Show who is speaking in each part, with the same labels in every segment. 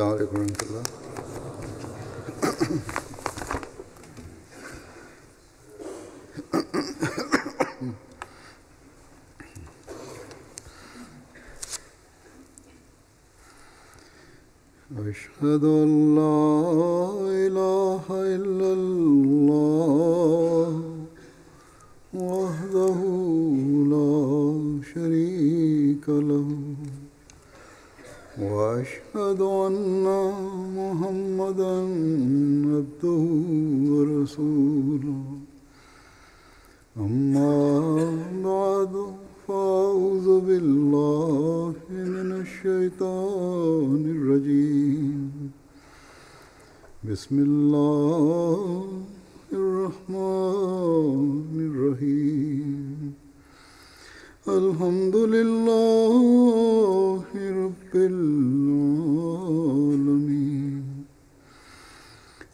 Speaker 1: अलैकुम रहमतुल्लाह। أشهد أن لا إله إلا الله وحده لا شريك له وأشهد أن محمدا عبده ورسوله أما بعد فأعوذ بالله من الشيطان الرجيم بسم الله الرحمن الرحيم الحمد لله رب العالمين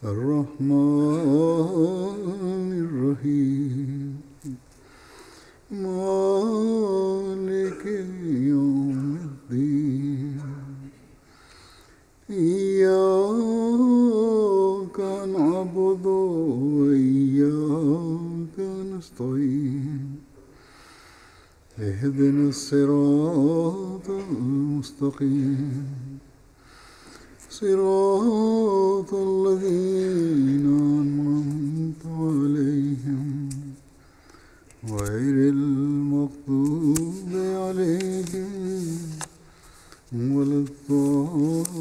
Speaker 1: الرحمن الرحيم مالك يوم الدين إياك نعبد وإياك نستعين اهدنا الصراط المستقيم صراط الذين أنعمت عليهم غير المغضوب عليهم ولا الضالين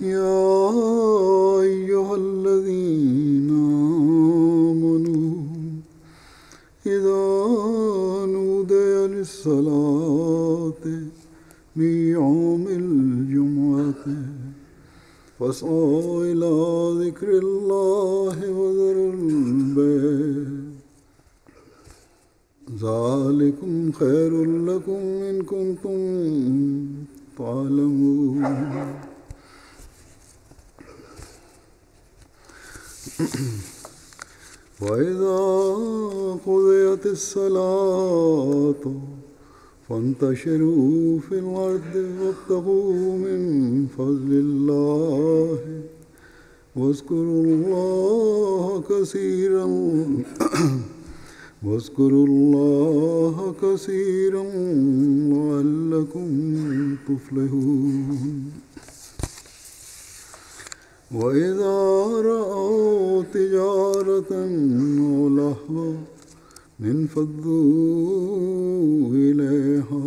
Speaker 1: يا أيها الذين آمنوا إذا نودي للصلاة من يوم الجمعة فاسعوا إلى ذكر الله وذروا البيع ذلكم خير لكم إن كنتم تعلمون وإذا قضيت الصلاة فانتشروا في الأرض وابتغوا من فضل الله واذكروا الله كثيرا لعلكم تفلحون وإذا رأوا تجارة أو لهوا انفضوا إليها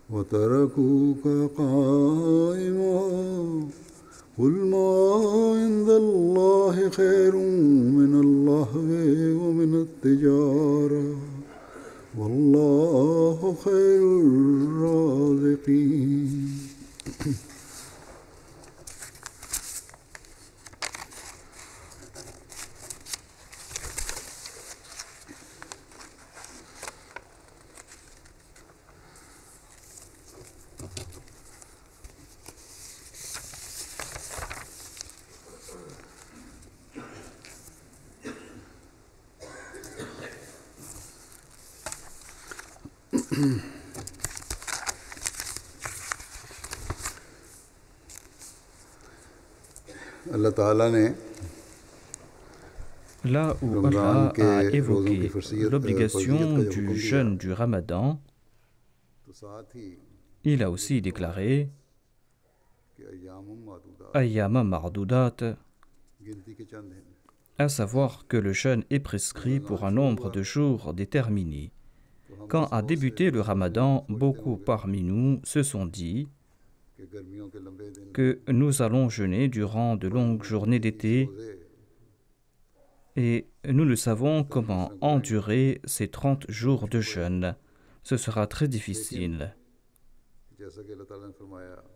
Speaker 1: وتركوك قائما قل ما عند الله خير من اللهو ومن التجارة والله خير الرازقين अल्लाह ताला ने
Speaker 2: Là où Allah a évoqué l'obligation du jeûne du Ramadan, il a aussi déclaré Ayyama Ma'dudat, à savoir que le jeûne est prescrit pour un nombre de jours déterminé. Quand a débuté le Ramadan, beaucoup parmi nous se sont dit que nous allons jeûner durant de longues journées d'été et nous ne savons comment endurer ces 30 jours de jeûne. Ce sera très difficile.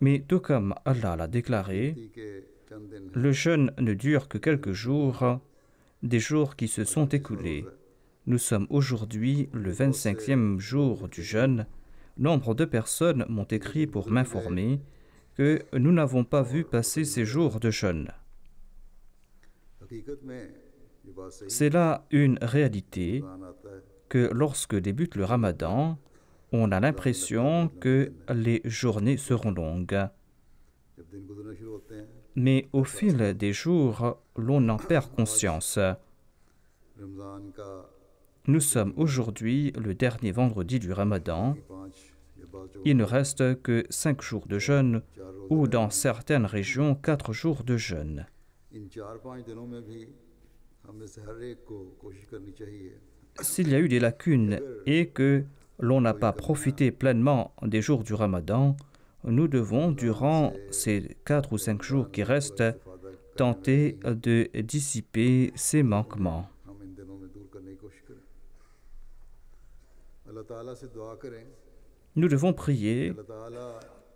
Speaker 2: Mais tout comme Allah l'a déclaré, le jeûne ne dure que quelques jours, des jours qui se sont écoulés. Nous sommes aujourd'hui le 25e jour du jeûne. Nombre de personnes m'ont écrit pour m'informer que nous n'avons pas vu passer ces jours de jeûne. C'est là une réalité que lorsque débute le Ramadan, on a l'impression que les journées seront longues.
Speaker 1: जब दिन गुजरना शुरू होते हैं,
Speaker 2: Mais au fil des jours, l'on en perd conscience.
Speaker 1: Ramzan का
Speaker 2: Nous sommes aujourd'hui le dernier vendredi du Ramadan.
Speaker 1: 5 या बाद जो
Speaker 2: Il ne reste que 5 jours de jeûne
Speaker 1: 4 रोज़े
Speaker 2: ou dans certaines régions 4 jours de jeûne.
Speaker 1: इन 4-5 दिनों में भी हमें से हर एक को कोशिश करनी चाहिए
Speaker 2: S'il y a eu des lacunes et que l'on n'a pas profité pleinement des jours du Ramadan, nous devons, durant ces 4 ou 5 jours qui restent, tenter de dissiper ces manquements.
Speaker 1: हम इन दिनों में दूर करने की कोशिश करें अल्लाह ताला से दुआ करें
Speaker 2: Nous devons prier
Speaker 1: अल्लाह ताला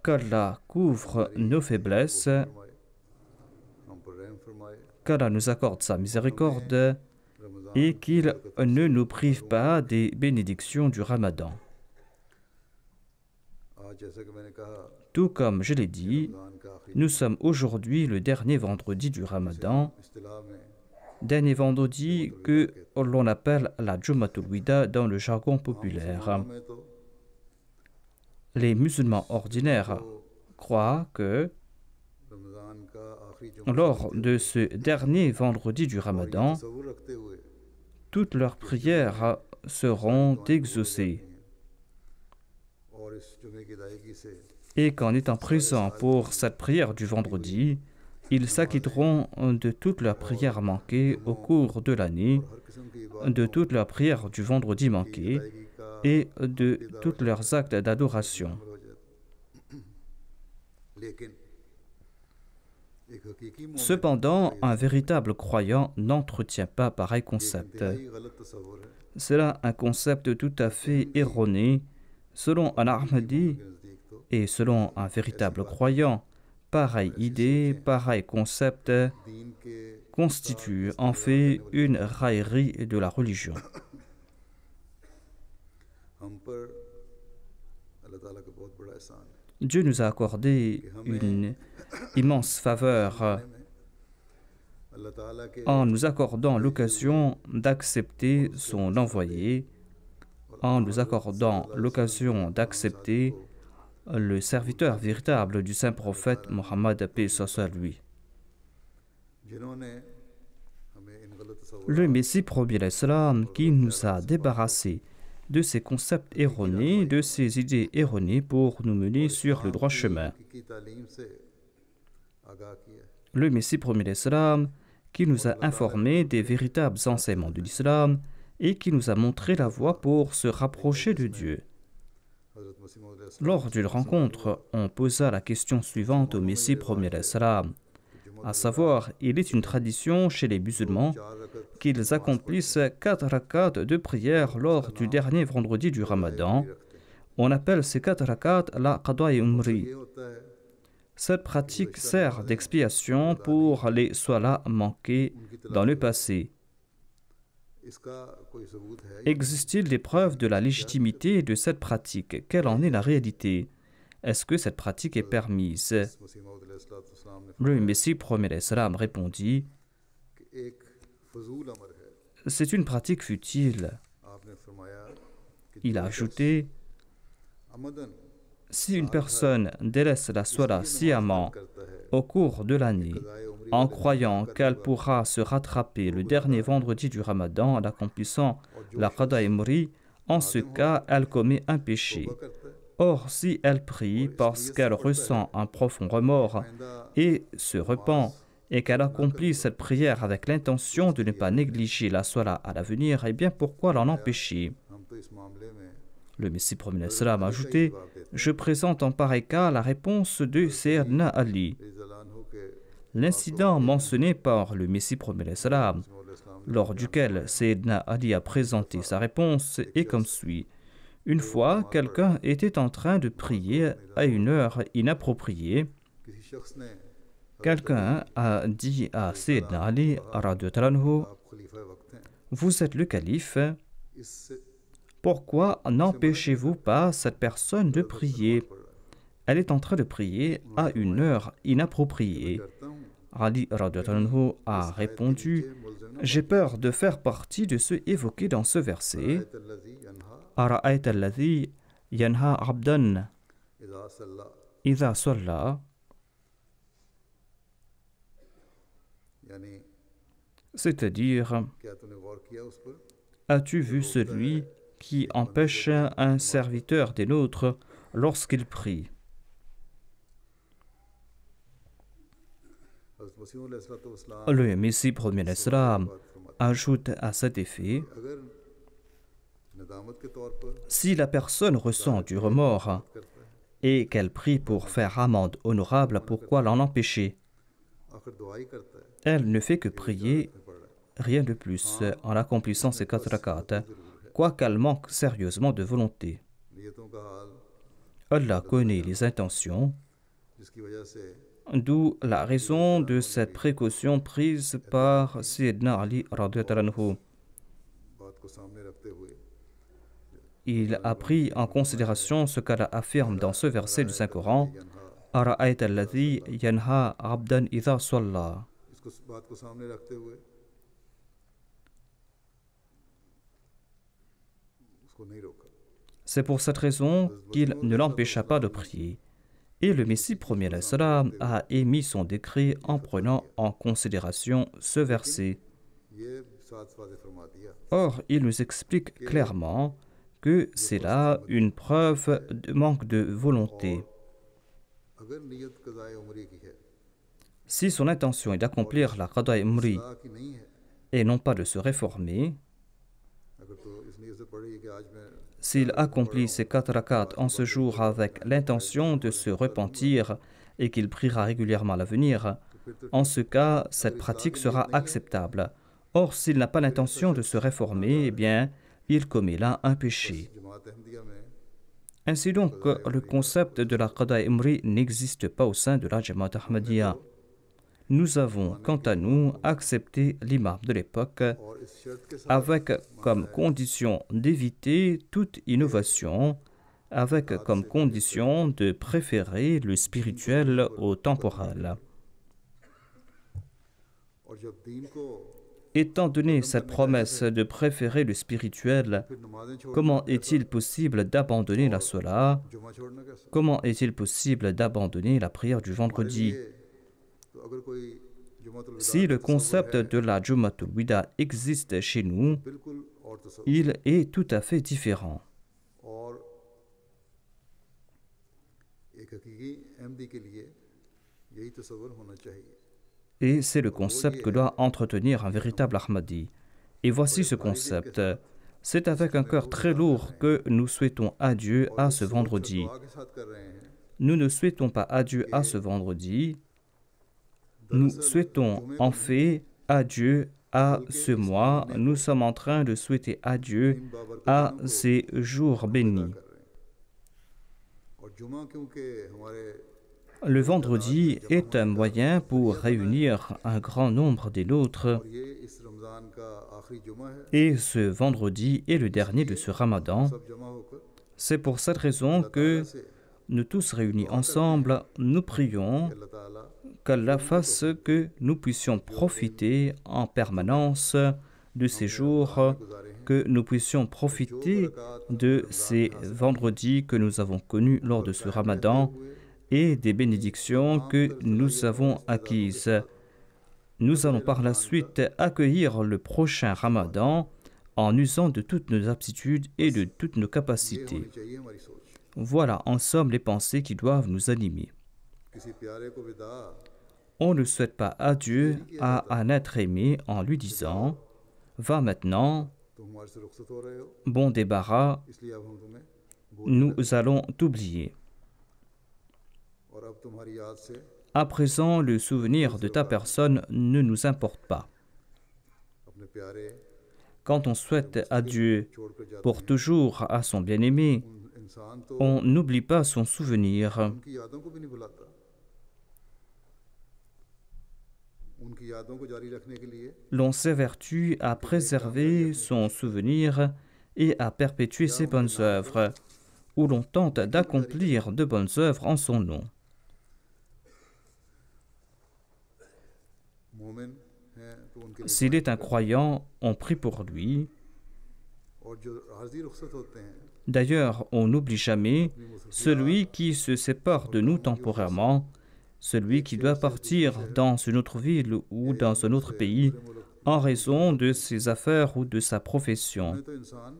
Speaker 2: qu'Allah couvre nos faiblesses,
Speaker 1: फरमाए हम पर रहम फरमाए
Speaker 2: qu'Allah nous accorde sa miséricorde
Speaker 1: Ramzan
Speaker 2: et qu'il ne nous prive pas des bénédictions du Ramadan.
Speaker 1: आज जैसा कि मैंने कहा
Speaker 2: Tout comme je l'ai dit,
Speaker 1: Ramzan का आखिरी
Speaker 2: nous sommes aujourd'hui le dernier vendredi du Ramadan,
Speaker 1: इस्तिलाह में
Speaker 2: dernier vendredi que l'on appelle la Jum'atul Wida dans le jargon populaire.
Speaker 1: में तो
Speaker 2: Les musulmans ordinaires croient que
Speaker 1: Ramzan का आखिरी जुमा
Speaker 2: lors de ce dernier vendredi du Ramadan,
Speaker 1: तसव्वुर रखते हुए
Speaker 2: toutes leurs prières seront exaucées
Speaker 1: और इस जुमे की अदायगी से
Speaker 2: et qu'en étant présents pour cette prière du vendredi, ils s'acquitteront de toutes leurs prières manquées au cours de l'année,
Speaker 1: हर किस्म की इबादत
Speaker 2: de toutes leurs prières du vendredi manquées
Speaker 1: अदायगी का
Speaker 2: et de tous leurs actes d'adoration.
Speaker 1: हो जाता है। लेकिन एक हकीकी मोमिन
Speaker 2: Cependant, un véritable croyant n'entretient pas pareil concept.
Speaker 1: इंतहाई गलत तसव्वुर है
Speaker 2: C'est là un concept tout à fait erroné. Selon un Ahmadi
Speaker 1: के नज़दीक तो
Speaker 2: et selon un véritable croyant, pareille idée, pareil concept
Speaker 1: दीन के
Speaker 2: constitue en fait une raillerie de la religion.
Speaker 1: हम पर अल्लाह ताला का बहुत बड़ा एहसान है
Speaker 2: Dieu nous a accordé une immense faveur
Speaker 1: अल्लाह ताला के
Speaker 2: en nous accordant l'occasion d'accepter son envoyé, en nous accordant l'occasion d'accepter le serviteur véritable du saint prophète Mohammed, paix soit sur lui.
Speaker 1: जिन्होंने हमें इन गलत तसव्वुर
Speaker 2: Le Messie premier l'Islam qui nous a débarrassés de ces concepts erronés, de ces idées erronées pour nous mener sur le droit chemin.
Speaker 1: की तालीम से आगाह किया है
Speaker 2: Le Messie premier l'Islam qui nous a informés des véritables enseignements de l'islam et qui nous a montré la voie pour se rapprocher de Dieu.
Speaker 1: हज़रत मसीह मौद अलैहि
Speaker 2: Lors d'une rencontre, on posa la question suivante au Messie premier l'Islam, à savoir, il est une tradition chez les musulmans
Speaker 1: 4 रकत
Speaker 2: qu'ils accomplissent 4 rakats de prière lors du dernier vendredi du Ramadan. On appelle ces 4 rakats la Qada'i Umri.
Speaker 1: ये होता है
Speaker 2: Cette pratique sert d'expiation pour les solas manqués dans le passé.
Speaker 1: इसका कोई सबूत है
Speaker 2: Existe-t-il des preuves de la légitimité de cette pratique? Quelle en est la réalité? Est-ce que cette pratique est permise?
Speaker 1: मसीह मौद अलैहिस्सलाम ने
Speaker 2: Le Messie premier l'Islam répondit,
Speaker 1: कि एक फजूल अमर है
Speaker 2: c'est une pratique futile.
Speaker 1: आपने फरमाया कि
Speaker 2: Il a ajouté,
Speaker 1: अमदन
Speaker 2: si une personne délaisse la sola sciemment
Speaker 1: करता है
Speaker 2: au cours de l'année,
Speaker 1: क़ज़ाए उम्री
Speaker 2: en croyant qu'elle pourra se rattraper le dernier vendredi du Ramadan en accomplissant la Qada Imri, en ce cas, elle commet un péché.
Speaker 1: करता है
Speaker 2: Or, si elle prie parce qu'elle ressent un profond remords et se repent, et qu'elle accomplit cette prière avec l'intention de ne pas négliger la sola à l'avenir, eh bien pourquoi l'en empêcher?
Speaker 1: हम तो इस मामले में
Speaker 2: Le Messie premier l'Islam a ajouté, je présente en pareil cas la réponse de Sayyidina Ali.
Speaker 1: रिज़ल्लान हो के
Speaker 2: L'incident mentionné par le Messie premier l'Islam, lors duquel Sayyidina Ali a présenté sa réponse, est comme suit. Une fois, quelqu'un était en train de prier à une heure inappropriée.
Speaker 1: किसी शख्स ने
Speaker 2: Quelqu'un a dit à Sayyidina Ali, radiyallahu anhu,
Speaker 1: आप खलीफा वक्त हैं
Speaker 2: vous êtes le calife,
Speaker 1: इससे
Speaker 2: pourquoi n'empêchez-vous pas cette personne de prier? Elle est en train de prier à une heure inappropriée.
Speaker 1: करता हूँ
Speaker 2: Ali radiyallahu anhu a répondu, j'ai peur de faire partie de ceux évoqués dans ce verset.
Speaker 1: तल्लज़ी अनहा
Speaker 2: أرأيت الذي Yanha abdan
Speaker 1: इज़ा सल्ला,
Speaker 2: idha salla,
Speaker 1: यानी
Speaker 2: c'est-à-dire,
Speaker 1: क्या तूने गौर किया उस पर
Speaker 2: as-tu vu celui qui empêche un serviteur des nôtres lorsqu'il prie?
Speaker 1: हज़रत मसीह अलैहिस्सलाम
Speaker 2: Le Messie premier l'Islam ajoute à cet effet,
Speaker 1: अगर नदामत के तौर पर
Speaker 2: si la personne ressent du remords
Speaker 1: करता है,
Speaker 2: et qu'elle prie pour faire amende honorable, pourquoi l'en empêcher?
Speaker 1: आखिर दुआ ही करता है,
Speaker 2: Elle ne fait que prier,
Speaker 1: में पड़ रहा है,
Speaker 2: rien de plus, en accomplissant ses 4 rakats, quoiqu'elle manque sérieusement de volonté.
Speaker 1: नियतों का हाल
Speaker 2: Allah connaît les intentions,
Speaker 1: जिसकी वजह से
Speaker 2: d'où la raison de cette précaution prise par Sayyidina Ali radhiyallahu anhu.
Speaker 1: बात को सामने रखते हुए
Speaker 2: Il a pris en considération ce qu'Allah affirme dans ce verset du Saint-Coran, Ara'ayta alladhi yanha abdan idha salla.
Speaker 1: इसको बात को सामने रखते हुए उसको नहीं रोका।
Speaker 2: C'est pour cette raison qu'il ne l'empêcha pas de prier. Et le Messie premier alayhi salam a émis son décret en prenant en considération ce verset.
Speaker 1: ये साथ वाज़े फरमा दिया
Speaker 2: Or, il nous explique clairement que c'est là une preuve de manque de volonté.
Speaker 1: अगर नियत क़ज़ाए उम्री की है,
Speaker 2: Si son intention est d'accomplir la Qada Umri
Speaker 1: सलाह की नहीं है,
Speaker 2: et non pas de se réformer,
Speaker 1: अगर तो इस नियत से पढ़ी कि आज मैं
Speaker 2: s'il accomplit ses 4 rakats en ce jour avec l'intention de se repentir et qu'il priera régulièrement à l'avenir, en ce cas, cette pratique sera acceptable. Or, s'il n'a pas l'intention de se réformer, eh bien, il commet là un péché.
Speaker 1: जमात अहमदिया में
Speaker 2: Ainsi donc, le concept de la Qada Umri n'existe pas au sein de la Jamaat Ahmadiyya. Nous avons, quant à nous, accepté l'imam de l'époque
Speaker 1: और इस शर्त के साथ
Speaker 2: avec comme condition d'éviter toute innovation, avec comme condition de préférer le spirituel au temporel.
Speaker 1: और जब दीन को
Speaker 2: Étant donné cette promesse de préférer le spirituel,
Speaker 1: फिर नमाजें छोड़
Speaker 2: comment est-il possible d'abandonner la Salah?
Speaker 1: जुमा छोड़ना कैसा
Speaker 2: Comment est-il possible d'abandonner la prière du vendredi?
Speaker 1: ये तो अगर कोई Jumatul
Speaker 2: Si le concept de la Jumatul Wida existe chez nous,
Speaker 1: बिल्कुल और तसव्वुर
Speaker 2: il est tout à fait différent.
Speaker 1: और एक हकीकी अहमदी के लिए यही तसव्वुर होना चाहिए।
Speaker 2: Et c'est le concept que doit entretenir un véritable Ahmadi. Et voici ce concept. C'est avec un cœur très lourd que nous souhaitons adieu à ce vendredi.
Speaker 1: दुआ के साथ कर रहे हैं
Speaker 2: Nous ne souhaitons pas adieu à ce vendredi. Nous souhaitons en fait adieu à ce mois. Nous sommes en train de souhaiter adieu à ces jours bénis.
Speaker 1: कर रहे हैं और जुमा क्योंकि हमारे
Speaker 2: Le vendredi est un moyen pour réunir un grand nombre des nôtres.
Speaker 1: और ये इस रमज़ान का आखिरी जुमा है,
Speaker 2: Et ce vendredi est le dernier de ce ramadan.
Speaker 1: सब जमा होकर
Speaker 2: C'est pour cette raison que
Speaker 1: से
Speaker 2: nous tous réunis ensemble, nous prions
Speaker 1: अल्लाह ताला
Speaker 2: qu'Allah fasse que nous puissions profiter en permanence de ces jours,
Speaker 1: गुजारे हैं
Speaker 2: que nous puissions profiter de ces vendredis que nous avons connus lors de ce ramadan et des bénédictions que nous avons acquises. Nous allons par la suite accueillir le prochain ramadan en usant de toutes nos aptitudes et de toutes nos
Speaker 1: ये
Speaker 2: capacités.
Speaker 1: होनी चाहिए हमारी सोच।
Speaker 2: Voilà en somme les pensées qui doivent nous animer.
Speaker 1: किसी प्यारे को विदा
Speaker 2: On ne souhaite pas adieu à un être aimé en lui disant « Va maintenant,
Speaker 1: तुम हमारे से रुखसत हो रहे हो,
Speaker 2: bon débarras,
Speaker 1: इसलिए अब हम तुम्हें
Speaker 2: nous allons t'oublier.
Speaker 1: और अब तुम्हारी याद से
Speaker 2: À présent, le souvenir de ta personne ne nous importe pas.
Speaker 1: अपने प्यारे
Speaker 2: Quand on souhaite adieu
Speaker 1: छोड़कर जाते
Speaker 2: pour toujours à son bien-aimé,
Speaker 1: हैं, इंसान तो
Speaker 2: on n'oublie pas son souvenir.
Speaker 1: उनकी यादों को भी नहीं भुलाता। उनकी यादों को जारी रखने के लिए
Speaker 2: L'on s'évertue à préserver son souvenir et à perpétuer ses bonnes œuvres, ou l'on tente d'accomplir de bonnes œuvres en son nom.
Speaker 1: मोमिन हैं तो उनके लिए
Speaker 2: S'il est un croyant, on prie pour lui.
Speaker 1: और जो हाजी रुखसत होते हैं
Speaker 2: D'ailleurs, on n'oublie jamais celui qui se sépare de nous temporairement, celui qui doit partir dans une autre ville ou dans un autre pays en raison de ses affaires ou de sa profession.
Speaker 1: उन्हें तो इंसान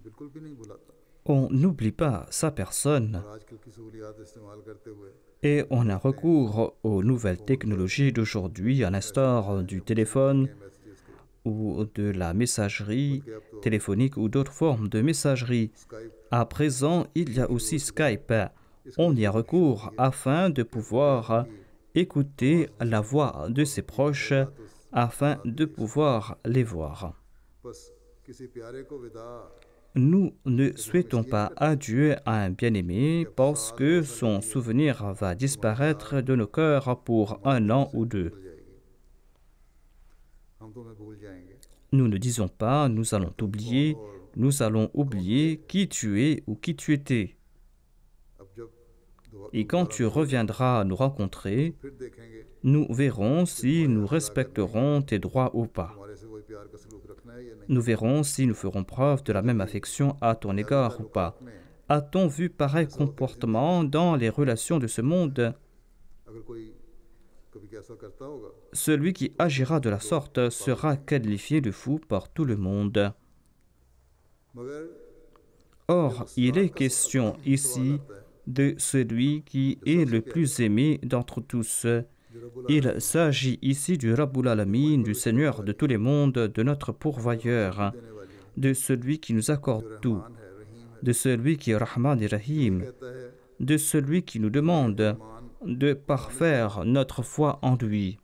Speaker 1: बिल्कुल भी नहीं भुलाता
Speaker 2: On n'oublie pas sa personne
Speaker 1: और आजकल की सहूलियात इस्तेमाल करते हुए
Speaker 2: et on a recours aux nouvelles technologies d'aujourd'hui, à l'instar du téléphone
Speaker 1: messages के
Speaker 2: ou de la messagerie téléphonique ou d'autres formes de messagerie.
Speaker 1: Skype
Speaker 2: À présent, il y a aussi Skype. On y a recours afin de pouvoir écouter la voix de ses proches, afin de pouvoir les voir.
Speaker 1: बस किसी प्यारे को विदा
Speaker 2: Nous ne souhaitons pas adieu à un bien-aimé parce que son souvenir va disparaître de nos cœurs pour 1 an ou 2.
Speaker 1: भूल जाएगी हम तुम्हें भूल जाएंगे
Speaker 2: Nous ne disons pas nous allons t'oublier, nous allons oublier qui tu es ou qui tu étais.
Speaker 1: अब जब
Speaker 2: Et quand tu reviendras nous rencontrer,
Speaker 1: फिर देखेंगे
Speaker 2: nous verrons si nous respecterons tes droits ou pas.
Speaker 1: हमारे से वही प्यार का सलूक रखना है या नहीं
Speaker 2: Nous verrons si nous ferons preuve de la même affection à ton égard ou pas. A-t-on vu pareil comportement dans les relations de ce monde?
Speaker 1: अगर कोई कभी कैसा करता होगा
Speaker 2: Celui qui agira de la sorte sera qualifié de fou par tout le monde.
Speaker 1: मगर
Speaker 2: Or, il est question ici de celui qui est le plus aimé d'entre tous. Il s'agit ici du Rabbul Alamin, du Seigneur de tous les mondes, de notre pourvoyeur,
Speaker 1: देने वाली
Speaker 2: de celui qui nous accorde tout,
Speaker 1: है रहीम है
Speaker 2: de celui qui est Rahman et Rahim,
Speaker 1: कहता है
Speaker 2: de celui qui nous demande de parfaire notre foi en lui.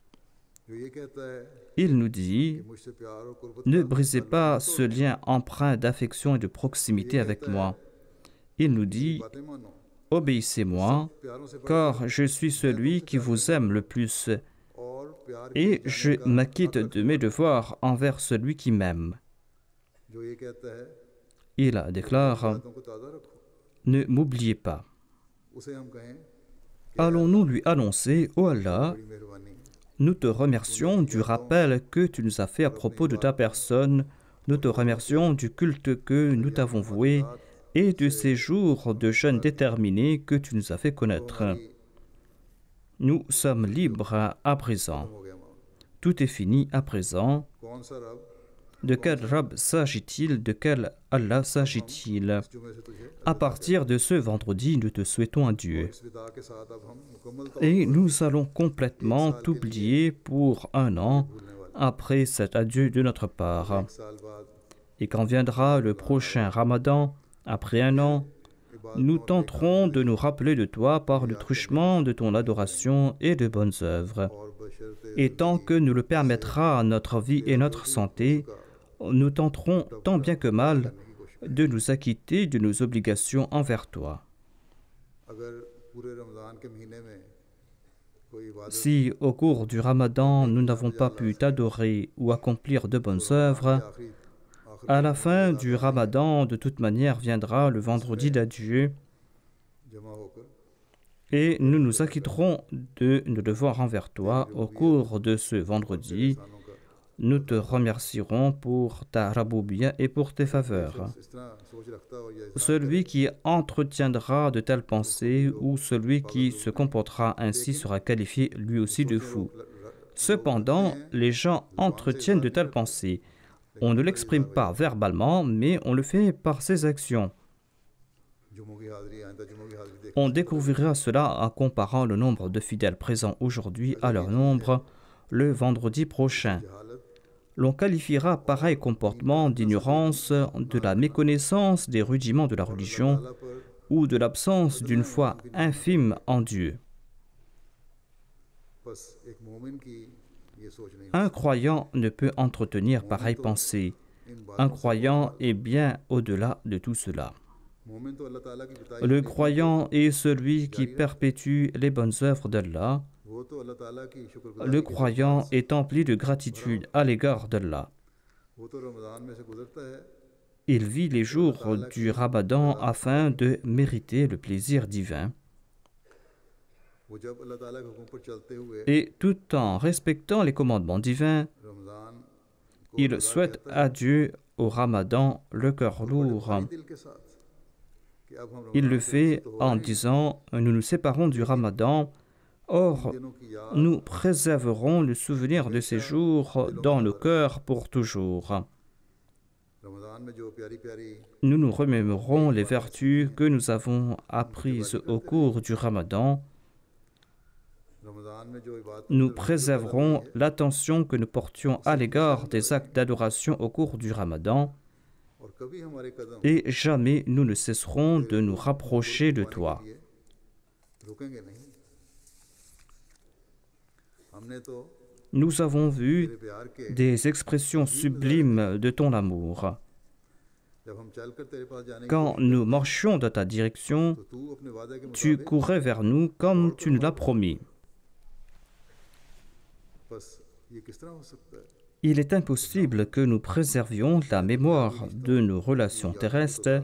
Speaker 1: जो ये कहता है
Speaker 2: Il nous dit,
Speaker 1: कि मुझसे प्यार और कुर्बत
Speaker 2: ne brisez pas ce lien empreint d'affection et de proximité avec moi. Il nous dit,
Speaker 1: बातें मानो
Speaker 2: obéissez-moi,
Speaker 1: प्यारों से
Speaker 2: car je suis celui qui vous aime le plus,
Speaker 1: और प्यार
Speaker 2: et je m'acquitte de mes devoirs envers celui qui m'aime.
Speaker 1: जो ये कहता है
Speaker 2: Il déclare,
Speaker 1: बातों को ताज़ा रखो
Speaker 2: ne m'oubliez pas.
Speaker 1: उसे हम कहें
Speaker 2: Allons-nous lui annoncer, ô Allah,
Speaker 1: बड़ी मेहरबानी
Speaker 2: nous te remercions du rappel que tu nous as fait à propos de ta personne, nous te remercions du culte que nous t'avons voué et de ces jours de jeûne déterminés que tu nous as fait connaître. Nous sommes libres à présent.
Speaker 1: हो गया मामला
Speaker 2: Tout est fini à présent.
Speaker 1: कौन सा रब
Speaker 2: De quel Rab s'agit-il? De quel Allah s'agit-il?
Speaker 1: जुमे से तुझे
Speaker 2: À partir de ce vendredi, nous te souhaitons adieu.
Speaker 1: इस विदा के साथ अब हम मुकम्मल
Speaker 2: Et nous allons complètement t'oublier pour 1 an après cet adieu de notre part.
Speaker 1: एक साल बाद
Speaker 2: Et quand viendra le prochain Ramadan, après 1 an, nous tenterons de nous rappeler de toi par le truchement de ton adoration et de bonnes œuvres.
Speaker 1: और बशर्ते
Speaker 2: Et tant que nous le permettra notre vie et notre santé, nous tenterons tant bien que mal de nous acquitter de nos obligations envers toi.
Speaker 1: अगर पूरे रमज़ान के महीने में कोई इबादत
Speaker 2: Si au cours du Ramadan nous n'avons pas pu t'adorer ou accomplir de bonnes œuvres,
Speaker 1: आखिरी
Speaker 2: à la fin du Ramadan, de toute manière, viendra le vendredi d'adieu
Speaker 1: जमा होकर
Speaker 2: et nous nous acquitterons de nos devoirs envers toi au cours de ce vendredi.
Speaker 1: इंसानों का
Speaker 2: Nous te remercierons pour ta raboubia et pour tes faveurs.
Speaker 1: इस तरह सोच रखता हो या
Speaker 2: Celui qui entretiendra de telles pensées ou celui qui se comportera ainsi sera qualifié lui aussi de fou. Cependant, les gens entretiennent de telles pensées. On ne l'exprime pas verbalement, mais on le fait par ses actions.
Speaker 1: जुमों की हाजिरी आइंदा जुमों की हाजिरी देख
Speaker 2: On découvrira cela en comparant le nombre de fidèles présents aujourd'hui à leur nombre le vendredi prochain.
Speaker 1: जहालत
Speaker 2: L'on qualifiera pareil comportement d'ignorance, de la méconnaissance des rudiments de la religion
Speaker 1: अल्लाह पर
Speaker 2: ou de l'absence d'une foi infime en Dieu.
Speaker 1: बस एक मोमिन की ये सोच नहीं
Speaker 2: Un croyant ne peut entretenir pareille pensée.
Speaker 1: इन
Speaker 2: Un
Speaker 1: बातों से
Speaker 2: croyant est bien au-delà de tout cela.
Speaker 1: मोमिन तो अल्लाह ताला की बताई
Speaker 2: Le croyant est celui qui perpétue les bonnes œuvres d'Allah.
Speaker 1: वो तो अल्लाह ताला की शुक्रगुजारी
Speaker 2: Le croyant est empli de gratitude à l'égard d'Allah.
Speaker 1: वो तो रमज़ान में से गुजरता है
Speaker 2: Il vit les jours du Ramadan afin de mériter le plaisir divin.
Speaker 1: वो जब अल्लाह ताला के हुक्म पर चलते हुए
Speaker 2: Et tout en respectant les commandements divins,
Speaker 1: Ramzan
Speaker 2: Ils souhaitent à Dieu au Ramadan le cœur lourd. Il le fait en disant « Nous nous séparons du Ramadan, or nous préserverons le souvenir de ces jours dans nos cœurs pour toujours. Nous nous remémorons les vertus que nous avons apprises au cours du Ramadan. Nous préserverons l'attention que nous portions à l'égard des actes d'adoration au cours du Ramadan et jamais nous ne cesserons de nous rapprocher de toi. » Nous avons vu des expressions sublimes de ton amour. Quand nous marchions dans ta direction, tu courais vers nous comme tu nous l'as promis. Il est impossible que nous préservions la mémoire de nos relations terrestres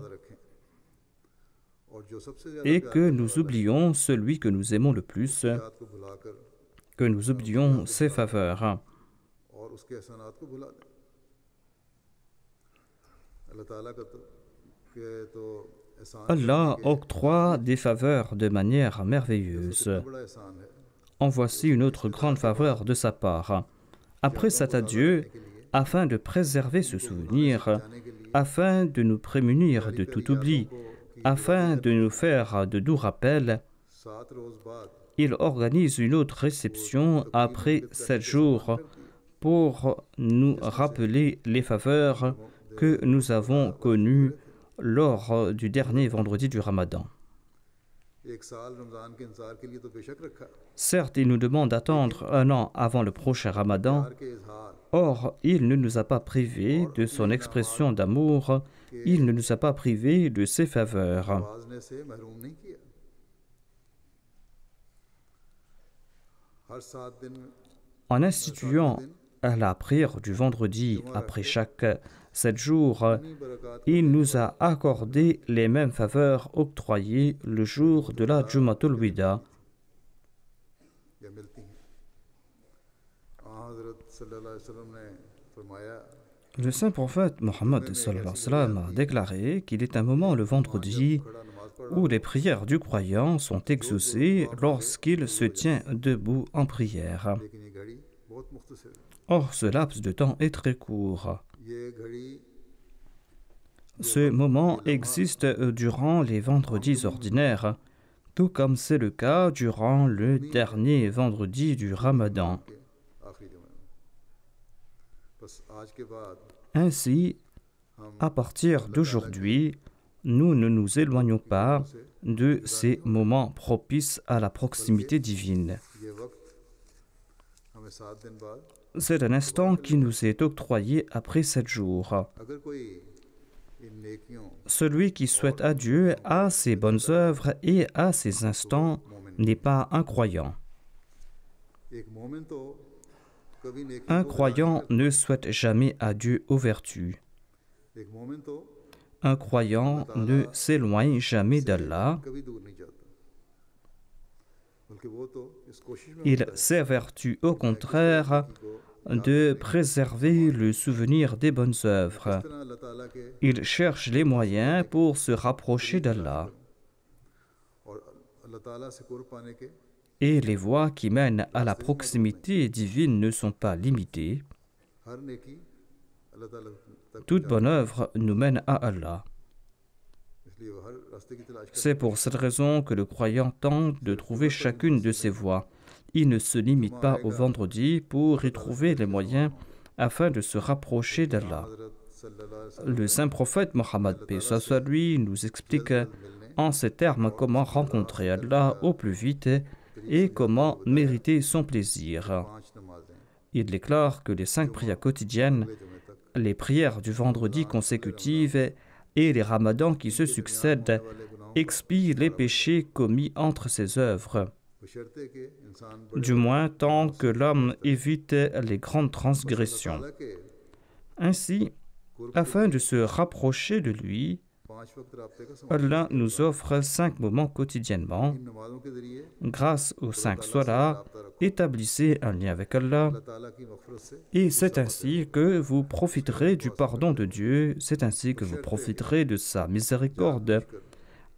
Speaker 2: et que nous oublions celui que nous aimons le plus, que nous oublions ses faveurs. Allah octroie des faveurs de manière merveilleuse. En voici une autre grande faveur de sa part. Après cet adieu, afin de préserver ce souvenir, afin de nous prémunir de tout oubli, afin de nous faire de doux rappels, il organise une autre réception après 7 jours pour nous rappeler les faveurs que nous avons connues lors du dernier vendredi du Ramadan. Certes, il nous demande d'attendre 1 an avant le prochain Ramadan. Or, il ne nous a pas privés de son expression d'amour, il ne nous a pas privés de ses faveurs. En instituant la prière du vendredi après chaque 7 jours, il nous a accordé les mêmes faveurs octroyées le jour de la Jumatul Wida. Le saint prophète Mohammed a déclaré qu'il est un moment le vendredi où les prières du croyant sont exaucées lorsqu'il se tient debout en prière. Or, ce laps de temps est très court. Ce moment existe durant les vendredis ordinaires, tout comme c'est le cas durant le dernier vendredi du Ramadan. Ainsi, à partir d'aujourd'hui, nous ne nous éloignons pas de ces moments propices à la proximité divine. C'est un instant qui nous est octroyé après 7 jours. Celui qui souhaite à Dieu à ses bonnes œuvres et à ces instants n'est pas un croyant. Un croyant ne souhaite jamais à Dieu aux vertus. Un croyant ne s'éloigne jamais d'Allah. Il s'évertue au contraire de préserver le souvenir des bonnes œuvres. Il cherche les moyens pour se rapprocher d'Allah. Et les voies qui mènent à la proximité divine ne sont pas limitées. Toute bonne œuvre nous mène à Allah. C'est pour cette raison que le croyant tente de trouver chacune de ces voies. Il ne se limite pas au vendredi pour y trouver les moyens afin de se rapprocher d'Allah. Le saint prophète Mohammed, paix soit lui, nous explique en ces termes comment rencontrer Allah au plus vite et comment mériter son plaisir. Il déclare que les 5 prières quotidiennes, les prières du vendredi consécutives et les ramadans qui se succèdent expient les péchés commis entre ses œuvres, du moins tant que l'homme évite les grandes transgressions. Ainsi, afin de se rapprocher de lui, Allah nous offre 5 moments quotidiennement. Grâce aux 5 solas, établissez un lien avec Allah et c'est ainsi que vous profiterez du pardon de Dieu, c'est ainsi que vous profiterez de sa miséricorde,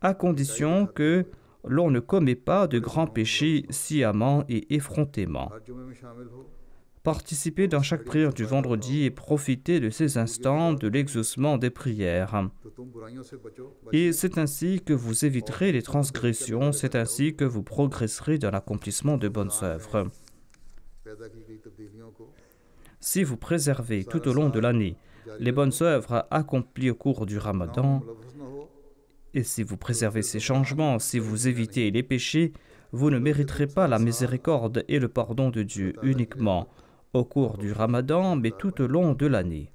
Speaker 2: à condition que l'on ne commet pas de grands péchés sciemment et effrontément. Participez dans chaque prière du vendredi et profitez de ces instants de l'exaucement des prières. Et c'est ainsi que vous éviterez les transgressions, c'est ainsi que vous progresserez dans l'accomplissement de bonnes œuvres. Si vous préservez tout au long de l'année les bonnes œuvres accomplies au cours du Ramadan, et si vous préservez ces changements, si vous évitez les péchés, vous ne mériterez pas la miséricorde et le pardon de Dieu uniquement au cours du Ramadan, mais tout au long de l'année.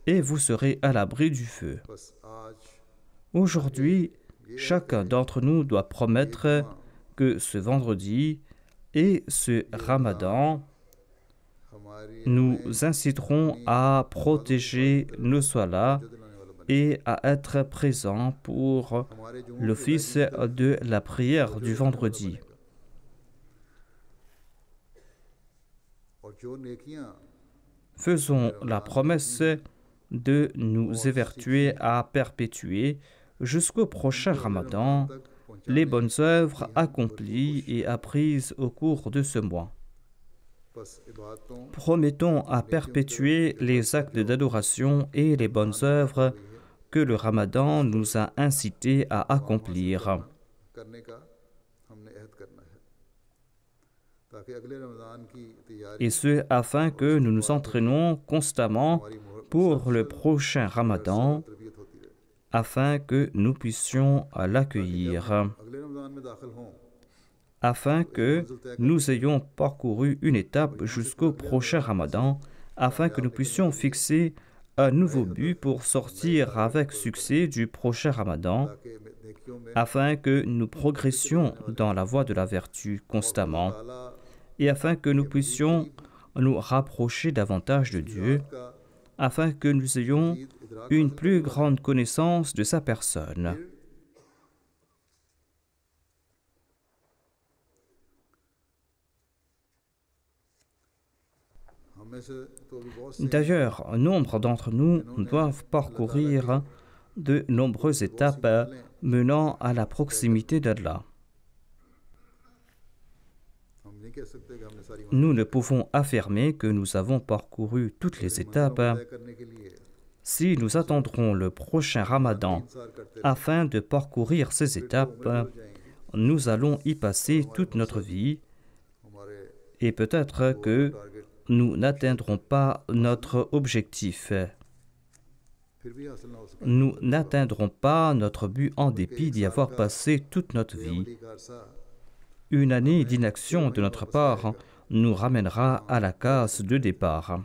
Speaker 2: Et vous serez à l'abri du feu. Aujourd'hui, chacun d'entre nous doit promettre que ce vendredi et ce Ramadan, nous inciterons à protéger nos solas et à être présents pour l'office de la prière du vendredi. Faisons la promesse de nous évertuer à perpétuer jusqu'au prochain Ramadan les bonnes œuvres accomplies et apprises au cours de ce mois. Promettons à perpétuer les actes d'adoration et les bonnes œuvres que le Ramadan nous a incités à accomplir. Et ce, afin que nous nous entraînions constamment pour le prochain Ramadan, afin que nous puissions l'accueillir, afin que nous ayons parcouru une étape jusqu'au prochain Ramadan, afin que nous puissions fixer un nouveau but pour sortir avec succès du prochain Ramadan, afin que nous progressions dans la voie de la vertu constamment, et afin que nous puissions nous rapprocher davantage de Dieu, afin que nous ayons une plus grande connaissance de sa personne. D'ailleurs, nombre d'entre nous doivent parcourir de nombreuses étapes menant à la proximité d'Allah. Nous ne pouvons affirmer que nous avons parcouru toutes les étapes. Si nous attendrons le prochain Ramadan afin de parcourir ces étapes, nous allons y passer toute notre vie et peut-être que nous n'atteindrons pas notre objectif. Nous n'atteindrons pas notre but en dépit d'y avoir passé toute notre vie. Une année d'inaction de notre part nous ramènera à la case de départ.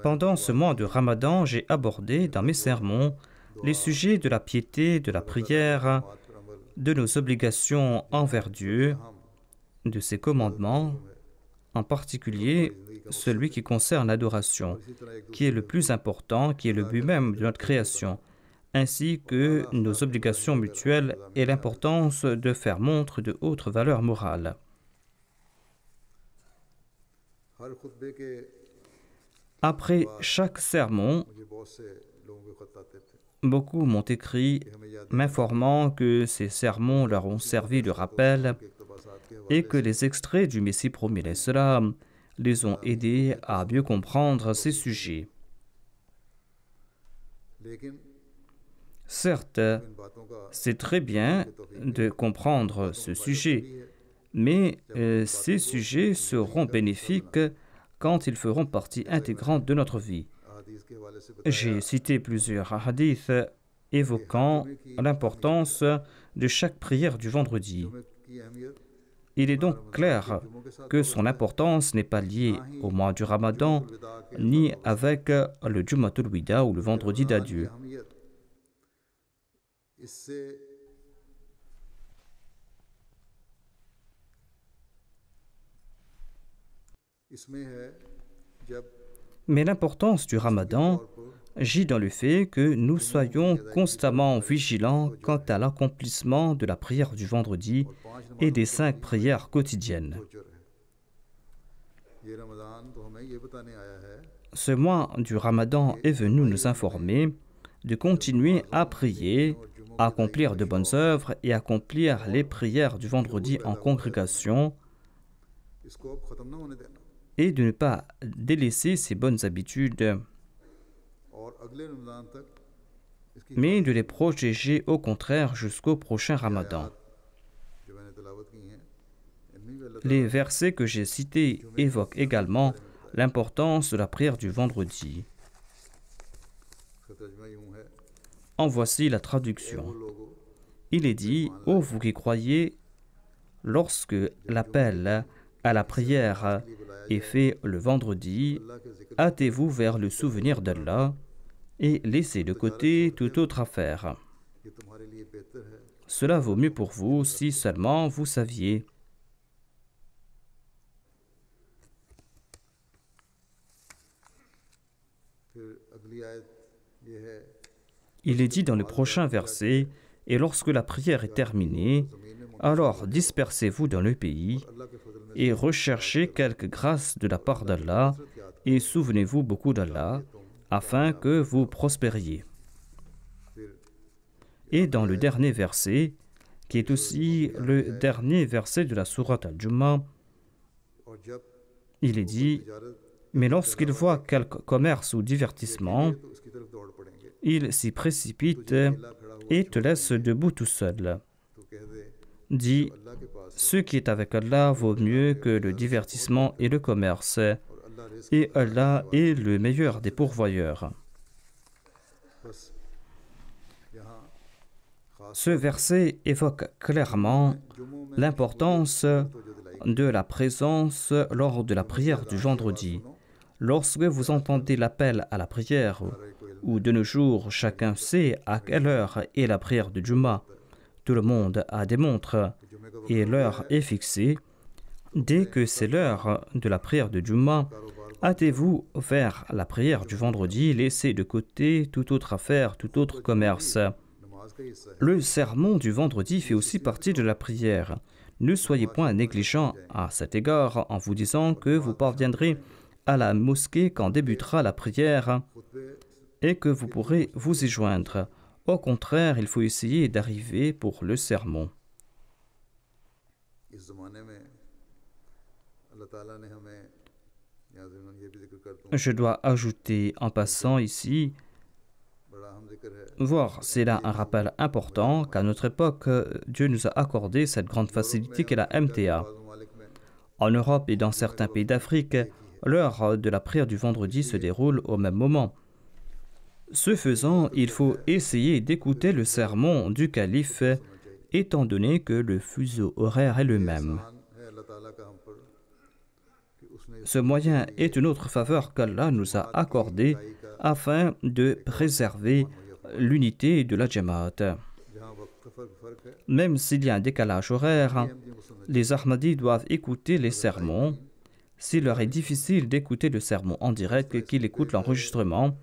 Speaker 2: Pendant ce mois de Ramadan, j'ai abordé dans mes sermons les sujets de la piété, de la prière, de nos obligations envers Dieu, de ses commandements, en particulier celui qui concerne l'adoration, qui est le plus important, qui est le but même de notre création, ainsi que nos obligations mutuelles et l'importance de faire montre de hautes valeurs morales. Après chaque sermon, beaucoup m'ont écrit m'informant que ces sermons leur ont servi de rappel et que les extraits du Messie promis l'Islam les ont aidés à mieux comprendre ces sujets. Certes, c'est très bien de comprendre ce sujet, mais ces sujets seront bénéfiques quand ils feront partie intégrante de notre vie. J'ai cité plusieurs hadiths évoquant l'importance de chaque prière du vendredi. Il est donc clair que son importance n'est pas liée au mois du Ramadan, ni avec le Jumatul Wida ou le vendredi d'adieu. Mais l'importance du Ramadan gît dans le fait que nous soyons constamment vigilants quant à l'accomplissement de la prière du vendredi et des 5 prières quotidiennes. Ce mois du Ramadan est venu nous informer de continuer à prier, à accomplir de bonnes œuvres et accomplir les prières du vendredi en congrégation et de ne pas délaisser ces bonnes habitudes, mais de les protéger au contraire jusqu'au prochain Ramadan. Les versets que j'ai cités évoquent également l'importance de la prière du vendredi. En voici la traduction. Il est dit, « Ô vous qui croyez, lorsque l'appel à la prière est fait le vendredi, hâtez-vous vers le souvenir d'Allah et laissez de côté toute autre affaire. Cela vaut mieux pour vous si seulement vous saviez. » Il est dit dans le prochain verset, « Et lorsque la prière est terminée, alors dispersez-vous dans le pays et recherchez quelque grâce de la part d'Allah et souvenez-vous beaucoup d'Allah, afin que vous prospériez. » Et dans le dernier verset, qui est aussi le dernier verset de la sourate Al-Jumu'ah, il est dit, « Mais lorsqu'ils voient quelque commerce ou divertissement, ils s'y précipitent et te laissent debout tout seul. Dis, ce qui est avec Allah vaut mieux que le divertissement et le commerce, et Allah est le meilleur des pourvoyeurs. » Ce verset évoque clairement l'importance de la présence lors de la prière du vendredi. Lorsque vous entendez l'appel à la prière, où de nos jours chacun sait à quelle heure est la prière de Jumu'ah, tout le monde a des montres et l'heure est fixée, dès que c'est l'heure de la prière de Jumu'ah, hâtez-vous vers la prière du vendredi, laissez de côté toute autre affaire, tout autre commerce. Le sermon du vendredi fait aussi partie de la prière. Ne soyez point négligents à cet égard en vous disant que vous parviendrez à la mosquée quand débutera la prière et que vous pourrez vous y joindre. Au contraire, il faut essayer d'arriver pour le sermon. Je dois ajouter en passant ici, voire c'est là un rappel important qu'à notre époque, Dieu nous a accordé cette grande facilité qu'est la MTA. En Europe et dans certains pays d'Afrique, l'heure de la prière du vendredi se déroule au même moment. Ce faisant, il faut essayer d'écouter le sermon du calife, étant donné que le fuseau horaire est le même. Ce moyen est une autre faveur qu'Allah nous a accordée afin de préserver l'unité de la Jamaat. Même s'il y a un décalage horaire, les Ahmadis doivent écouter les sermons. S'il leur est difficile d'écouter le sermon en direct, qu'ils écoutent l'enregistrement.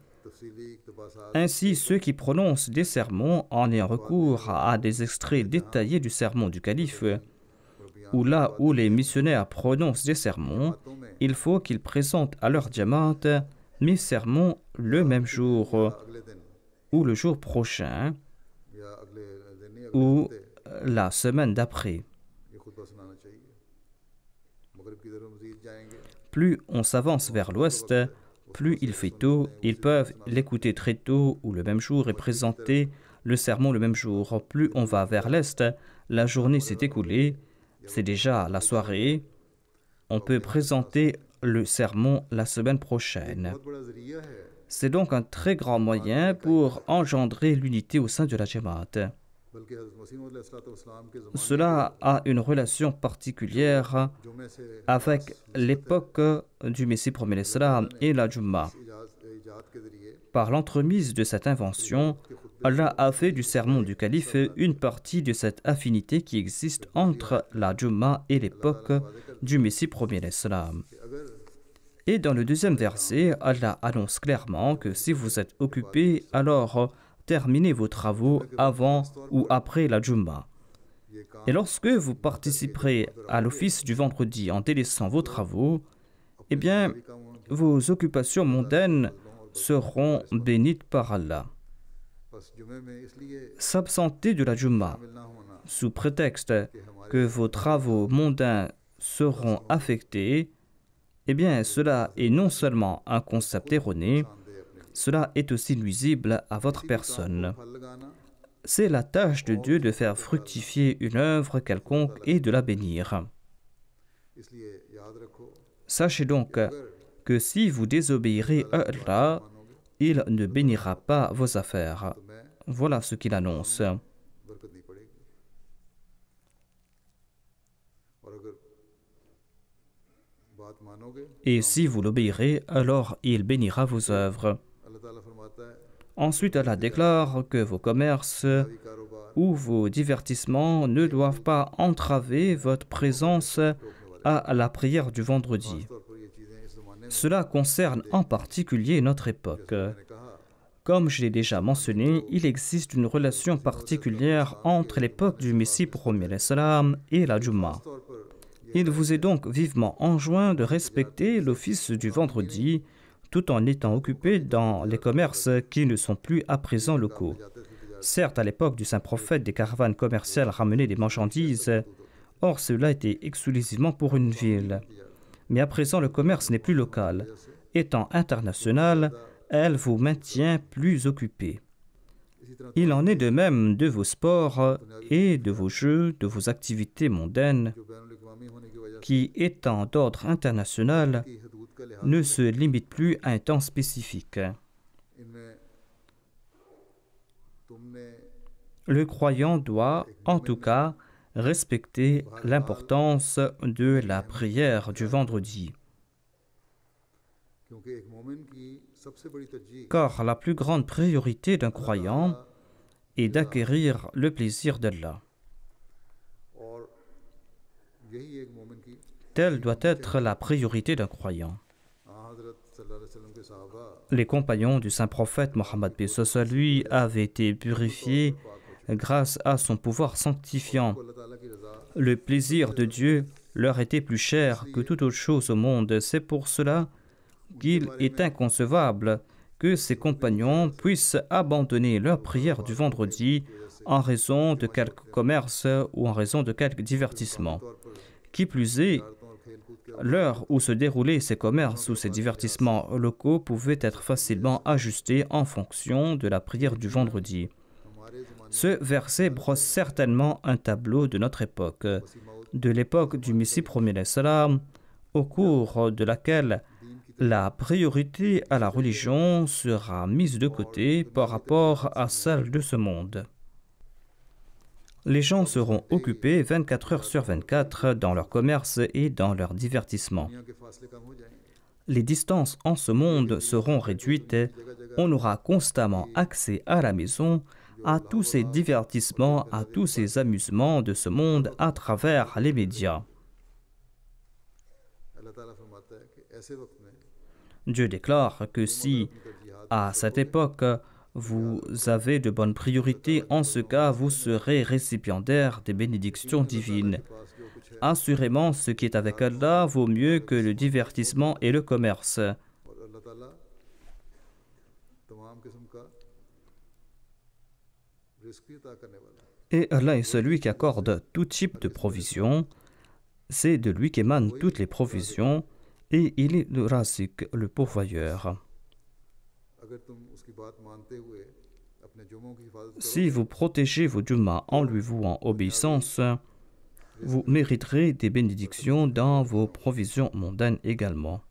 Speaker 2: Ainsi, ceux qui prononcent des sermons en ayant recours à des extraits détaillés du sermon du calife, ou là où les missionnaires prononcent des sermons, il faut qu'ils présentent à leur Jamaat mes sermons le même jour, ou le jour prochain, ou la semaine d'après. Plus on s'avance vers l'ouest, plus il fait tôt, ils peuvent l'écouter très tôt ou le même jour et présenter le sermon le même jour. Plus on va vers l'est, la journée s'est écoulée, c'est déjà la soirée, on peut présenter le sermon la semaine prochaine. C'est donc un très grand moyen pour engendrer l'unité au sein de la Jamaat. Cela a une relation particulière avec l'époque du Messie premier l'Islam et la Jumu'ah. Par l'entremise de cette invention, Allah a fait du sermon du calife une partie de cette affinité qui existe entre la Jumu'ah et l'époque du Messie premier l'Islam. Et dans le deuxième verset, Allah annonce clairement que si vous êtes occupé, alors terminez vos travaux avant ou après la Jumma. Et lorsque vous participerez à l'office du vendredi en délaissant vos travaux, eh bien, vos occupations mondaines seront bénites par Allah. S'absenter de la Jumma sous prétexte que vos travaux mondains seront affectés, eh bien, cela est non seulement un concept erroné, cela est aussi nuisible à votre personne. C'est la tâche de Dieu de faire fructifier une œuvre quelconque et de la bénir. Sachez donc que si vous désobéirez à Allah, il ne bénira pas vos affaires. Voilà ce qu'il annonce. Et si vous l'obéirez, alors il bénira vos œuvres. Ensuite, Allah déclare que vos commerces ou vos divertissements ne doivent pas entraver votre présence à la prière du vendredi. Cela concerne en particulier notre époque. Comme je l'ai déjà mentionné, il existe une relation particulière entre l'époque du Messie premier salam et la Jumma. Il vous est donc vivement enjoint de respecter l'office du vendredi tout en étant occupé dans les commerces qui ne sont plus à présent locaux. Certes, à l'époque du Saint-Prophète, des caravanes commerciales ramenaient des marchandises, or cela était exclusivement pour une ville. Mais à présent, le commerce n'est plus local. Étant international, elle vous maintient plus occupé. Il en est de même de vos sports et de vos jeux, de vos activités mondaines, qui, étant d'ordre international, ne se limitent plus à un temps spécifique. Le croyant doit, en tout cas, respecter l'importance de la prière du vendredi. Car la plus grande priorité d'un croyant est d'acquérir le plaisir d'Allah. Telle doit être la priorité d'un croyant. Les compagnons du Saint-Prophète Mohammed lui avaient été purifiés grâce à son pouvoir sanctifiant. Le plaisir de Dieu leur était plus cher que toute autre chose au monde. C'est pour cela qu'il est inconcevable que ces compagnons puissent abandonner leur prière du vendredi en raison de quelque commerce ou en raison de quelque divertissement. Qui plus est, l'heure où se déroulaient ces commerces ou ces divertissements locaux pouvaient être facilement ajustés en fonction de la prière du vendredi. Ce verset brosse certainement un tableau de notre époque, de l'époque du Messie premier salam, au cours de laquelle la priorité à la religion sera mise de côté par rapport à celle de ce monde. Les gens seront occupés 24 heures sur 24 dans leur commerce et dans leur divertissement. Les distances en ce monde seront réduites. On aura constamment accès à la maison, à tous ces divertissements, à tous ces amusements de ce monde à travers les médias. Dieu déclare que si, à cette époque, vous avez de bonnes priorités, en ce cas, vous serez récipiendaire des bénédictions divines. Assurément, ce qui est avec Allah vaut mieux que le divertissement et le commerce. Et Allah est celui qui accorde tout type de provisions. C'est de lui qu'émanent toutes les provisions et il est le Razik, le pourvoyeur. Si vous protégez vos Jumma en lui vouant obéissance, vous mériterez des bénédictions dans vos provisions mondaines également.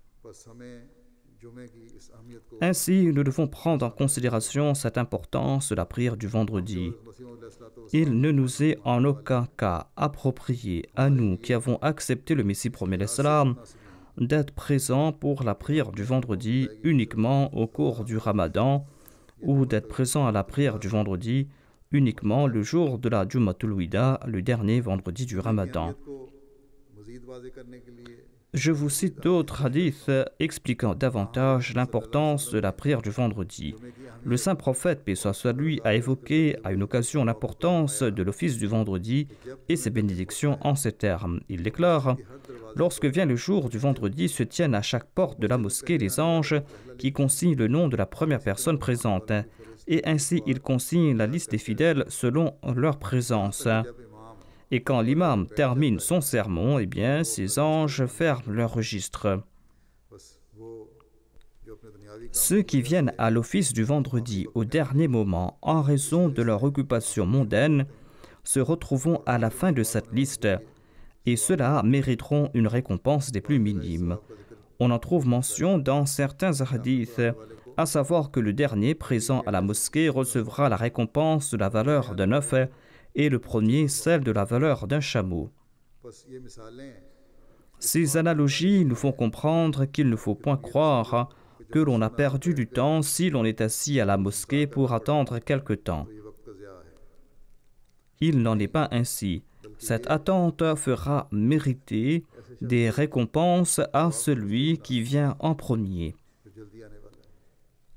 Speaker 2: Ainsi, nous devons prendre en considération cette importance de la prière du vendredi. Il ne nous est en aucun cas approprié à nous qui avons accepté le Messie premier salam d'être présents pour la prière du vendredi uniquement au cours du Ramadan ou d'être présents à la prière du vendredi uniquement le jour de la Jummatul Wida, le dernier vendredi du Ramadan. Je vous cite d'autres hadiths expliquant davantage l'importance de la prière du vendredi. Le saint prophète, paix soit sur lui, a évoqué à une occasion l'importance de l'office du vendredi et ses bénédictions en ces termes. Il déclare: lorsque vient le jour du vendredi, se tiennent à chaque porte de la mosquée les anges qui consignent le nom de la première personne présente, et ainsi ils consignent la liste des fidèles selon leur présence. Et quand l'imam termine son sermon, eh bien, ces anges ferment leur registre. Ceux qui viennent à l'office du vendredi au dernier moment en raison de leur occupation mondaine se retrouveront à la fin de cette liste, et ceux-là mériteront une récompense des plus minimes. On en trouve mention dans certains hadiths, à savoir que le dernier présent à la mosquée recevra la récompense de la valeur d'un œuf et le premier celle de la valeur d'un chameau. Ces analogies nous font comprendre qu'il ne faut point croire que l'on a perdu du temps si l'on est assis à la mosquée pour attendre quelque temps. Il n'en est pas ainsi. Cette attente fera mériter des récompenses à celui qui vient en premier.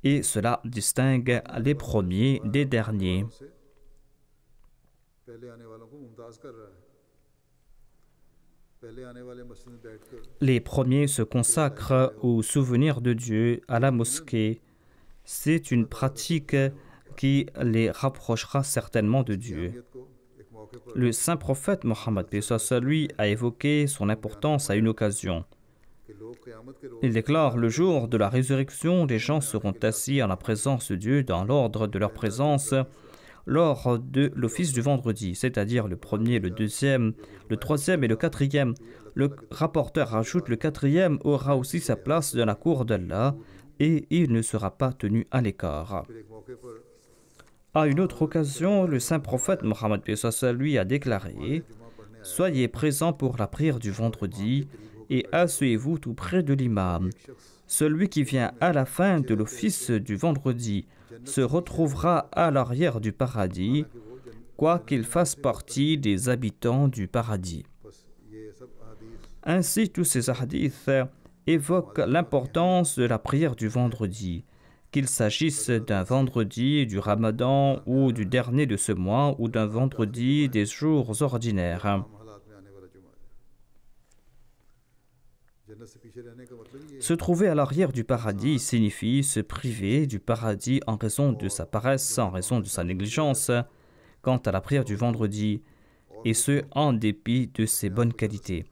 Speaker 2: Et cela distingue les premiers des derniers. Les premiers se consacrent au souvenir de Dieu à la mosquée. C'est une pratique qui les rapprochera certainement de Dieu. Le saint prophète Mohammed, paix soit sur lui, a évoqué son importance à une occasion. Il déclare: le jour de la résurrection, les gens seront assis en la présence de Dieu dans l'ordre de leur présence lors de l'office du vendredi, c'est-à-dire le premier, le deuxième, le troisième et le quatrième. Le rapporteur ajoute: le quatrième aura aussi sa place dans la cour d'Allah et il ne sera pas tenu à l'écart. À une autre occasion, le saint prophète Mohammed, paix soit sur lui, a déclaré: soyez présents pour la prière du vendredi et asseyez-vous tout près de l'imam. Celui qui vient à la fin de l'office du vendredi se retrouvera à l'arrière du paradis, quoiqu'il fasse partie des habitants du paradis. Ainsi, tous ces hadiths évoquent l'importance de la prière du vendredi, qu'il s'agisse d'un vendredi du Ramadan ou du dernier de ce mois ou d'un vendredi des jours ordinaires. Se trouver à l'arrière du paradis signifie se priver du paradis en raison de sa paresse, en raison de sa négligence quant à la prière du vendredi, et ce en dépit de ses bonnes qualités.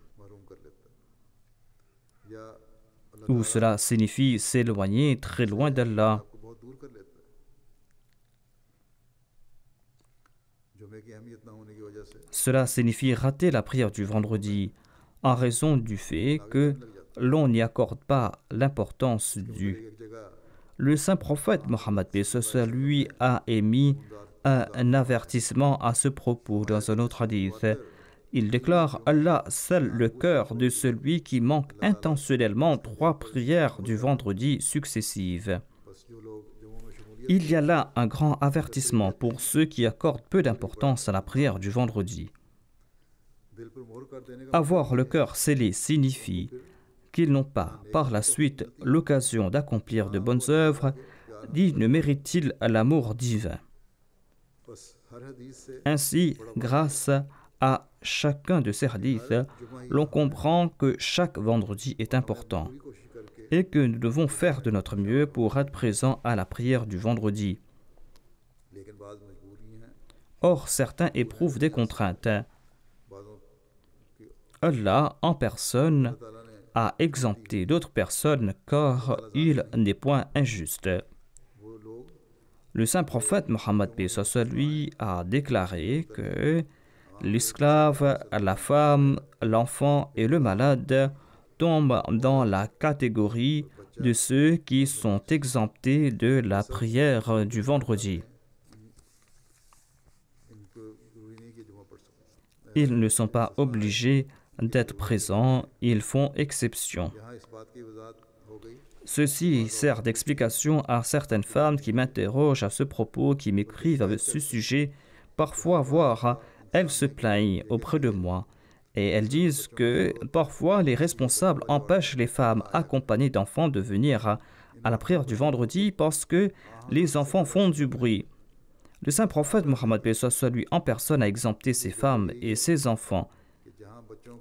Speaker 2: Ou cela signifie s'éloigner très loin d'Allah. Cela signifie rater la prière du vendredi en raison du fait que l'on n'y accorde pas l'importance due. Le saint prophète Mohammed, paix soit sur lui, a émis un avertissement à ce propos dans un autre hadith. Il déclare: Allah scelle le cœur de celui qui manque intentionnellement 3 prières du vendredi successives. Il y a là un grand avertissement pour ceux qui accordent peu d'importance à la prière du vendredi. Avoir le cœur scellé signifie qu'ils n'ont pas, par la suite, l'occasion d'accomplir de bonnes œuvres, ni ne méritent-ils l'amour divin. Ainsi, grâce à chacun de ces hadiths, l'on comprend que chaque vendredi est important et que nous devons faire de notre mieux pour être présents à la prière du vendredi. Or, certains éprouvent des contraintes. Allah, en personne, a exempté d'autres personnes car il n'est point injuste. Le saint prophète Mohammed, paix soit sur lui, a déclaré que l'esclave, la femme, l'enfant et le malade tombent dans la catégorie de ceux qui sont exemptés de la prière du vendredi. Ils ne sont pas obligés d'être présents, ils font exception. Ceci sert d'explication à certaines femmes qui m'interrogent à ce propos, qui m'écrivent à ce sujet, parfois voire elles se plaignent auprès de moi. Et elles disent que parfois les responsables empêchent les femmes accompagnées d'enfants de venir à la prière du vendredi parce que les enfants font du bruit. Le saint prophète Mohammed lui en personne a exempté ces femmes et ces enfants.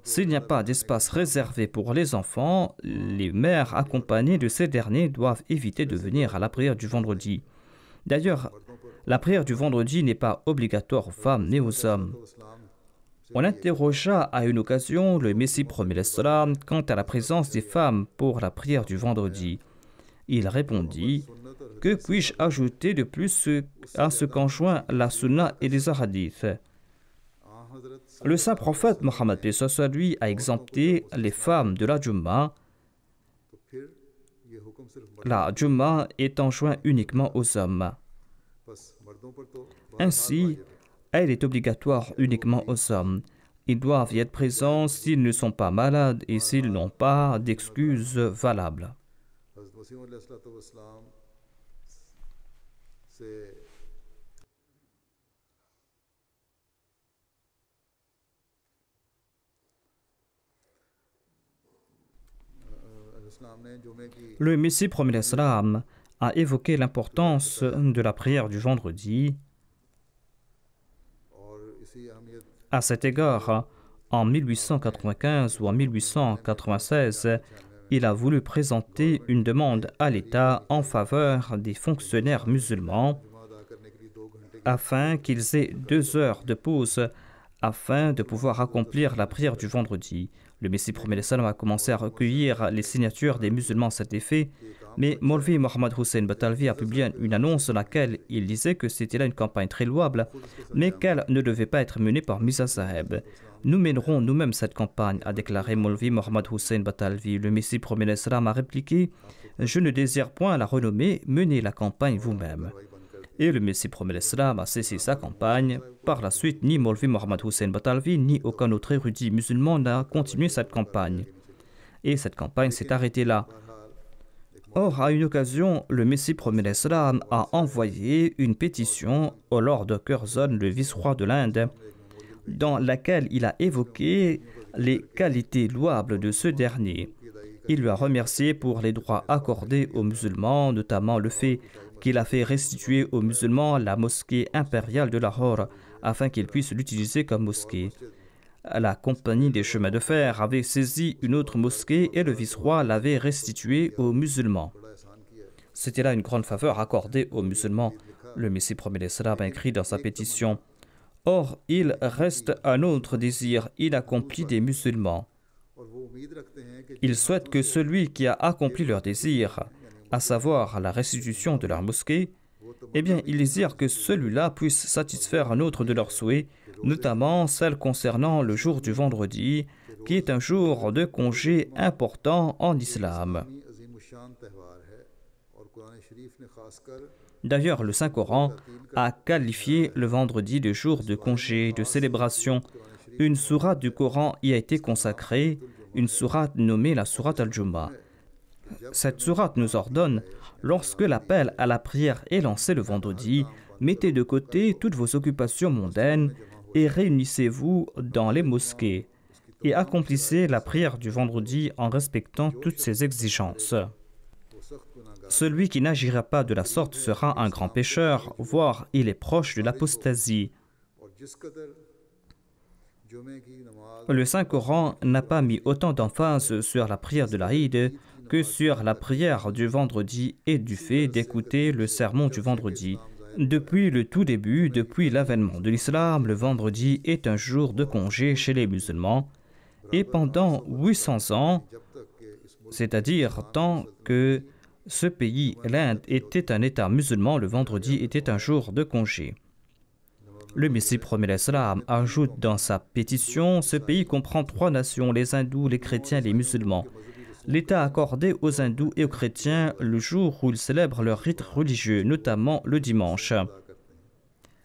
Speaker 2: S'il n'y a pas d'espace réservé pour les enfants, les mères accompagnées de ces derniers doivent éviter de venir à la prière du vendredi. D'ailleurs, la prière du vendredi n'est pas obligatoire aux femmes ni aux hommes. On interrogea à une occasion le Messie promet l'Islam quant à la présence des femmes pour la prière du vendredi. Il répondit: que puis-je ajouter de plus à ce qu'enjoint la sunna et les hadiths? Le saint prophète Mohammed lui a exempté les femmes de la Jumma. La Jumma est enjointe uniquement aux hommes. Ainsi, elle est obligatoire uniquement aux hommes. Ils doivent y être présents s'ils ne sont pas malades et s'ils n'ont pas d'excuses valables. Le Messie promet l'Islam a évoqué l'importance de la prière du vendredi. À cet égard, en 1895 ou en 1896, il a voulu présenter une demande à l'État en faveur des fonctionnaires musulmans afin qu'ils aient 2 heures de pause afin de pouvoir accomplir la prière du vendredi. Le Messie promet l'Islam a commencé à recueillir les signatures des musulmans à cet effet, mais Maulvi Mohammed Hussein Batalvi a publié une annonce dans laquelle il disait que c'était là une campagne très louable, mais qu'elle ne devait pas être menée par Mirza Saheb. Nous mènerons nous-mêmes cette campagne, a déclaré Maulvi Mohammed Hussein Batalvi. Le Messie promet l'Islam a répliqué: je ne désire point la renommée, menez la campagne vous-même. Et le Messie promet l'Islam a cessé sa campagne. Par la suite, ni Maulvi Mohammed Hussein Batalvi, ni aucun autre érudit musulman n'a continué cette campagne. Et cette campagne s'est arrêtée là. Or, à une occasion, le Messie promet l'Islam a envoyé une pétition au Lord Curzon, le vice-roi de l'Inde, dans laquelle il a évoqué les qualités louables de ce dernier. Il lui a remercié pour les droits accordés aux musulmans, notamment le fait qu'il a fait restituer aux musulmans la mosquée impériale de Lahore afin qu'ils puissent l'utiliser comme mosquée. La compagnie des chemins de fer avait saisi une autre mosquée et le vice-roi l'avait restituée aux musulmans. C'était là une grande faveur accordée aux musulmans. Le Messie promet l'Islam a écrit dans sa pétition: or, il reste un autre désir inaccompli des musulmans. Ils souhaitent que celui qui a accompli leur désir, à savoir la restitution de leur mosquée, eh bien, ils désirent que celui-là puisse satisfaire un autre de leurs souhaits, notamment celle concernant le jour du vendredi, qui est un jour de congé important en islam. D'ailleurs, le Saint-Coran a qualifié le vendredi de jour de congé, de célébration. Une sourate du Coran y a été consacrée, une sourate nommée la sourate al-Jumma. Cette sourate nous ordonne, lorsque l'appel à la prière est lancé le vendredi, mettez de côté toutes vos occupations mondaines et réunissez-vous dans les mosquées et accomplissez la prière du vendredi en respectant toutes ces exigences. Celui qui n'agira pas de la sorte sera un grand pécheur, voire il est proche de l'apostasie. Le Saint-Coran n'a pas mis autant d'emphase sur la prière de l'Aïd que sur la prière du vendredi et du fait d'écouter le sermon du vendredi. Depuis le tout début, depuis l'avènement de l'islam, le vendredi est un jour de congé chez les musulmans et pendant 800 ans, c'est-à-dire tant que ce pays, l'Inde, était un État musulman, le vendredi était un jour de congé. Le Messie promet l'Islam ajoute dans sa pétition: ce pays comprend 3 nations, les hindous, les chrétiens et les musulmans. L'État a accordé aux hindous et aux chrétiens le jour où ils célèbrent leurs rites religieux, notamment le dimanche.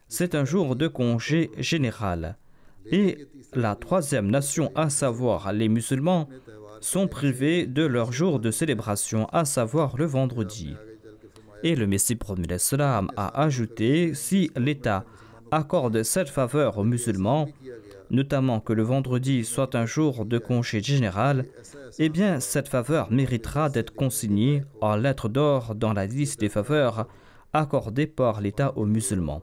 Speaker 2: C'est un jour de congé général. Et la 3e nation, à savoir les musulmans, sont privés de leur jour de célébration, à savoir le vendredi. Et le Messie promet l'Islam a ajouté: si l'État accorde cette faveur aux musulmans, notamment que le vendredi soit un jour de congé général, eh bien cette faveur méritera d'être consignée en lettres d'or dans la liste des faveurs accordées par l'État aux musulmans.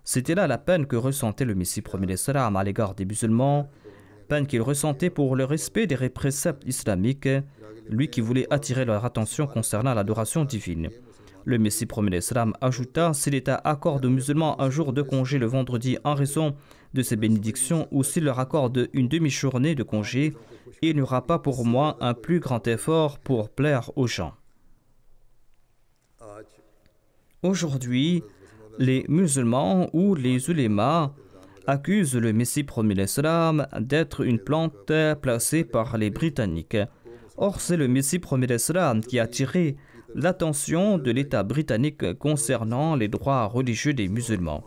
Speaker 2: C'était là la peine que ressentait le Messie premier salam à l'égard des musulmans, peine qu'il ressentait pour le respect des préceptes islamiques, lui qui voulait attirer leur attention concernant l'adoration divine. Le Messie premier salam ajouta: si l'État accorde aux musulmans un jour de congé le vendredi en raison de ses bénédictions, ou s'il leur accorde une demi-journée de congé, il n'y aura pas pour moi un plus grand effort pour plaire aux gens. Aujourd'hui, les musulmans ou les ulémas accusent le Messie premier salam d'être une plante placée par les Britanniques. Or, c'est le Messie premier salam qui a attiré l'attention de l'État britannique concernant les droits religieux des musulmans.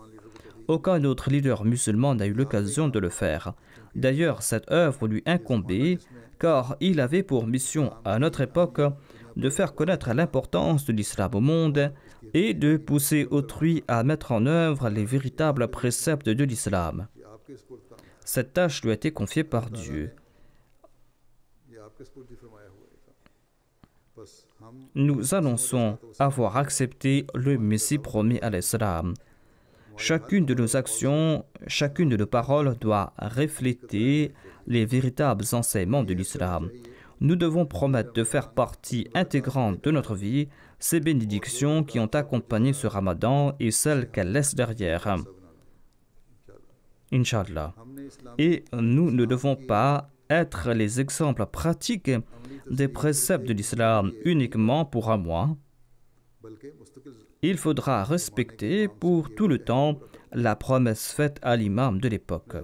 Speaker 2: Aucun autre leader musulman n'a eu l'occasion de le faire. D'ailleurs, cette œuvre lui incombait car il avait pour mission à notre époque de faire connaître l'importance de l'islam au monde et de pousser autrui à mettre en œuvre les véritables préceptes de l'islam. Cette tâche lui a été confiée par Dieu. Nous annonçons avoir accepté le Messie promis à l'Islam. Chacune de nos actions, chacune de nos paroles doit refléter les véritables enseignements de l'islam. Nous devons promettre de faire partie intégrante de notre vie ces bénédictions qui ont accompagné ce ramadan et celles qu'elle laisse derrière. Inch'Allah. Et nous ne devons pas être les exemples pratiques des préceptes de l'islam uniquement pour un mois. Il faudra respecter pour tout le temps la promesse faite à l'imam de l'époque.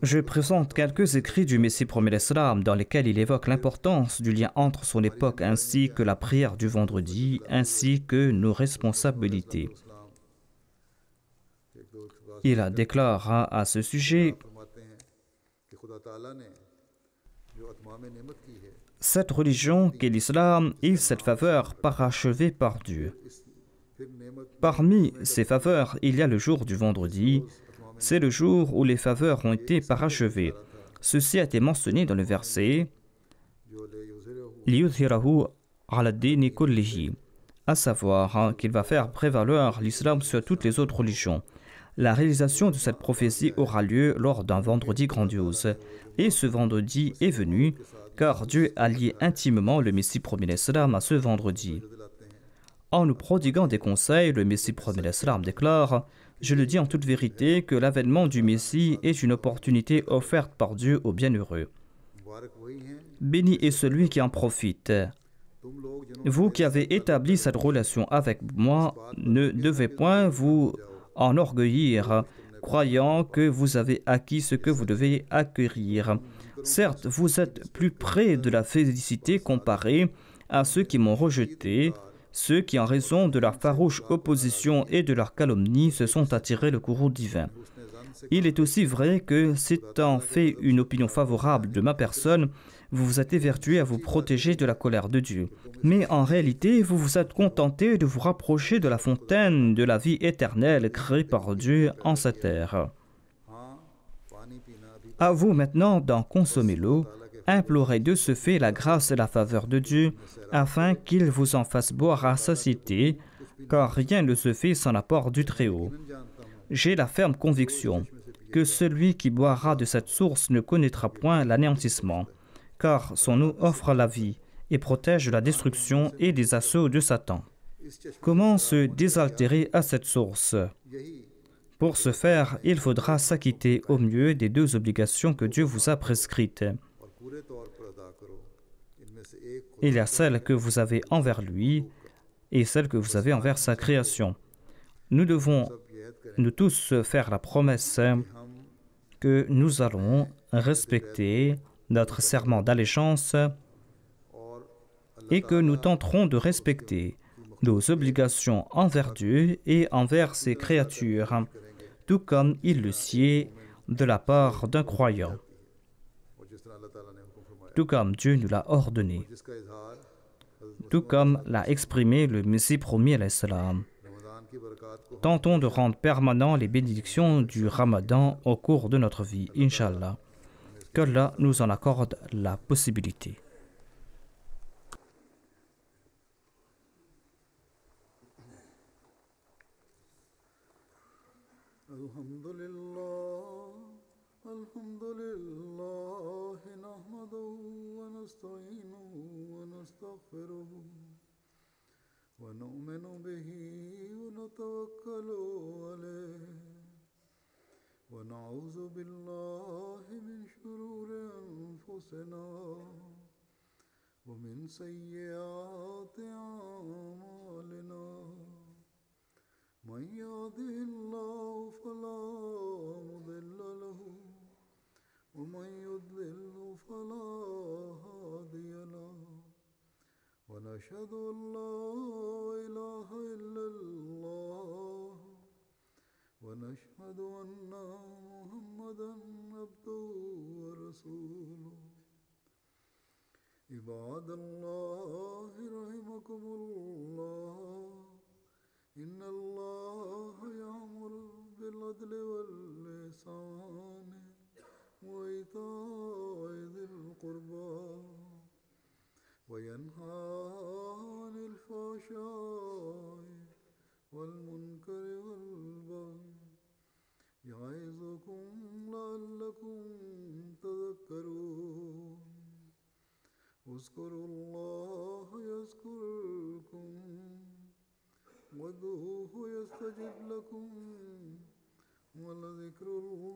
Speaker 2: Je présente quelques écrits du Messie premier salam dans lesquels il évoque l'importance du lien entre son époque ainsi que la prière du vendredi, ainsi que nos responsabilités. Il déclare à ce sujet: cette religion qu'est l'islam est cette faveur parachevée par Dieu. Parmi ces faveurs, il y a le jour du vendredi. C'est le jour où les faveurs ont été parachevées. Ceci a été mentionné dans le verset لِيُظْهِرَهُ عَلَى الدِّينِ كُلِّهِ, à savoir qu'il va faire prévaloir l'islam sur toutes les autres religions. La réalisation de cette prophétie aura lieu lors d'un vendredi grandiose. Et ce vendredi est venu, car Dieu a lié intimement le Messie premier salam à ce vendredi. En nous prodiguant des conseils, le Messie premier salam déclare: je le dis en toute vérité que l'avènement du Messie est une opportunité offerte par Dieu aux bienheureux. Béni est celui qui en profite. Vous qui avez établi cette relation avec moi ne devez point vous enorgueillir, croyant que vous avez acquis ce que vous devez acquérir. Certes, vous êtes plus près de la félicité comparé à ceux qui m'ont rejeté, ceux qui, en raison de leur farouche opposition et de leur calomnie, se sont attirés le courroux divin. Il est aussi vrai que, s'étant fait une opinion favorable de ma personne, vous vous êtes évertué à vous protéger de la colère de Dieu. Mais en réalité, vous vous êtes contenté de vous rapprocher de la fontaine de la vie éternelle créée par Dieu en cette terre. À vous maintenant d'en consommer l'eau, implorez de ce fait la grâce et la faveur de Dieu, afin qu'il vous en fasse boire à satiété, car rien ne se fait sans l'apport du Très-Haut. J'ai la ferme conviction que celui qui boira de cette source ne connaîtra point l'anéantissement, car son eau offre la vie et protège de la destruction et des assauts de Satan. Comment se désaltérer à cette source? Pour ce faire, il faudra s'acquitter au mieux des deux obligations que Dieu vous a prescrites. Il y a celle que vous avez envers lui et celle que vous avez envers sa création. Nous devons, nous tous, faire la promesse que nous allons respecter notre serment d'allégeance et que nous tenterons de respecter nos obligations envers Dieu et envers ses créatures, tout comme il le sied de la part d'un croyant. tout comme Dieu nous l'a ordonné,
Speaker 1: और जिसका इजहार हज़रत
Speaker 2: tout
Speaker 1: Muhammad
Speaker 2: comme l'a exprimé le Messie premier alayhi salam.
Speaker 1: Ramzan की बरक़ात को हम
Speaker 2: Tentons de rendre permanent les bénédictions du Ramadan au cours de notre vie, Inch'Allah. Qu'Allah nous en accorde la possibilité.
Speaker 1: الحمد لله نحمده ونستعينه ونستغفره ونؤمن به ونتوكل عليه ونعوذ بالله من شرور أنفسنا ومن سيئات أعمالنا من يهده الله فلا مضل له ومن يضلل فلا هادي له ونشهد أن لا إله إلا الله ونشهد أن محمدا عبده ورسوله عباد الله رحمكم الله إن الله يأمر بالعدل والإحسان وإيتاء ذي القربى وينهى عن الفحشاء والمنكر والبغي يعظكم لعلكم تذكرون اذكروا الله يذكركم وادعوه يستجب لكم ولذكر الله